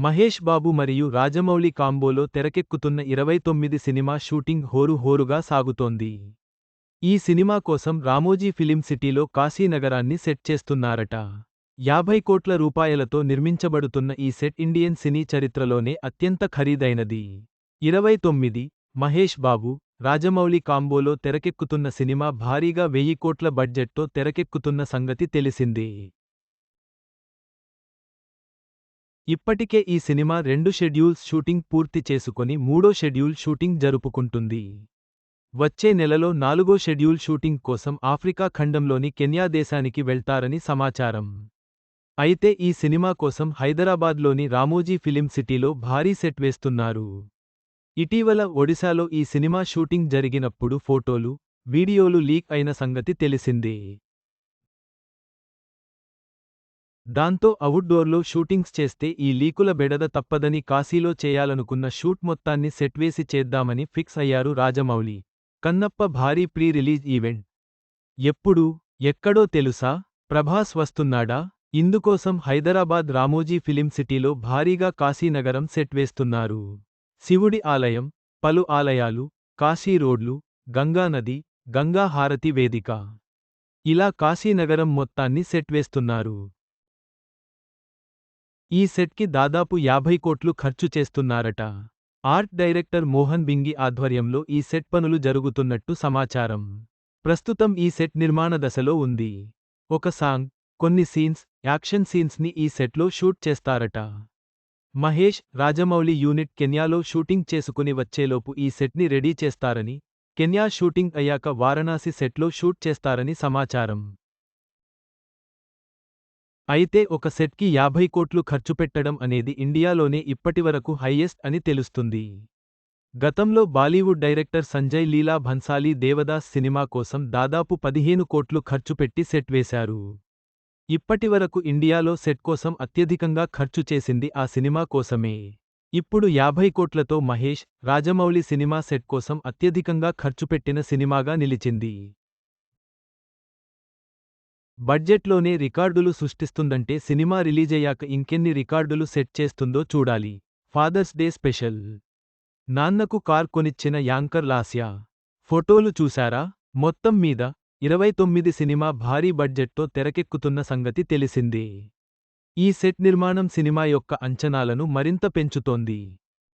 మహేష్ బాబు మరియు రాజమౌళి కాంబోలో తెరకెక్కుతున్న 29 cinema shooting హోరుగా సాగుతోంది. ఈ సినిమా కోసం రామోజీ ఫిలిం సిటీలో కాశీనగరాన్ని సెట్ చేస్తున్నారట. 50 కోట్ల రూపాయలతో నిర్మించబడుతున్న ఈ సెట్ ఇండియన్ సినీ చరిత్రలోనే అత్యంత ఖరీదైనది. 29 మహేష్ బాబు, రాజమౌళి కాంబోలో తెరకెక్కుతున్న సినిమా భారీగా 1000 కోట్ల బడ్జెట్తో తెరకెక్కుతున్న సంగతి తెలిసిందే. ఇప్పటికే ఈ సినిమా 2 షెడ్యూల్స్ షూటింగ్ పూర్తి చేసుకొని 3వ షెడ్యూల్ షూటింగ్ జరుపుకుంటుంది. వచ్చే నెలలో 4వ షెడ్యూల్ షూటింగ్ కోసం ఆఫ్రికా ఖండంలోని కెన్యా దేశానికి వెళ్తారని సమాచారం. అయితే ఈ సినిమా కోసం హైదరాబాద్లోని రామోజీ ఫిలిం సిటీలో భారీ సెట్ వేస్తున్నారు. ఇటీవల ఒడిశాలో ఈ సినిమా షూటింగ్ జరిగినప్పుడు ఫోటోలు, వీడియోలు లీక్ అయిన సంగతి తెలిసిందే. దాంతో అవుట్డోర్లో షూటింగ్స్ చేస్తే ఈ లీకుల బెడద తప్పదని కాశీలో చేయాలనుకున్న షూట్ మొత్తాన్ని సెట్ వేసి చేద్దామని ఫిక్స్ అయ్యారు రాజమౌళి. కన్నప్ప భారీ ప్రీ రిలీజ్ ఈవెంట్ ఎప్పుడు, ఎక్కడో తెలుసా? ప్రభాస్ వస్తున్నాడా? ఇందుకోసం హైదరాబాద్ రామోజీ ఫిలిం సిటీలో భారీగా కాశీనగరం సెట్ వేస్తున్నారు. శివుడి ఆలయం, పలు ఆలయాలు, కాశీ రోడ్లు, గంగానది, గంగా హారతి వేదిక, ఇలా కాశీనగరం మొత్తాన్ని సెట్ వేస్తున్నారు. ఈ సెట్కి దాదాపు 50 కోట్లు ఖర్చు చేస్తున్నారట. ఆర్ట్ డైరెక్టర్ మోహన్ బింగి ఆధ్వర్యంలో ఈ సెట్ పనులు జరుగుతున్నట్టు సమాచారం. ప్రస్తుతం ఈ సెట్ నిర్మాణ దశలో ఉంది. ఒక సాంగ్, కొన్ని సీన్స్, యాక్షన్ సీన్స్ని ఈ సెట్లో షూట్ చేస్తారట. మహేష్, రాజమౌళి యూనిట్ కెన్యాలో షూటింగ్ చేసుకుని వచ్చేలోపు ఈ సెట్ని రెడీ చేస్తారని, కెన్యా షూటింగ్ అయ్యాక వారణాసి సెట్లో షూట్ చేస్తారని సమాచారం. అయితే ఒక సెట్కి 50 కోట్లు ఖర్చు పెట్టడం అనేది ఇండియాలోనే ఇప్పటివరకు హైయెస్ట్ అని తెలుస్తుంది. గతంలో బాలీవుడ్ డైరెక్టర్ సంజయ్ లీలా భన్సాలీ దేవదాస్ సినిమా కోసం దాదాపు 15 కోట్లు ఖర్చు పెట్టి సెట్ వేశారు. ఇప్పటివరకు ఇండియాలో సెట్ కోసం అత్యధికంగా ఖర్చు చేసింది ఆ సినిమా కోసమే. ఇప్పుడు 50 కోట్లతో మహేష్, రాజమౌళి సినిమా సెట్ కోసం అత్యధికంగా ఖర్చు పెట్టిన సినిమాగా నిలిచింది. బడ్జెట్లోనే రికార్డులు సృష్టిస్తుందంటే సినిమా రిలీజయ్యాక ఇంకెన్ని రికార్డులు సెట్ చేస్తుందో చూడాలి. Father's day special. నాన్నకు కార్ కొనిచ్చిన యాంకర్ లాస్యా. ఫోటోలు చూశారా? మొత్తం మీద 29 సినిమా భారీ బడ్జెట్తో తెరకెక్కుతున్న సంగతి తెలిసిందే. ఈ సెట్ నిర్మాణం సినిమా యొక్క అంచనాలను మరింత పెంచుతోంది.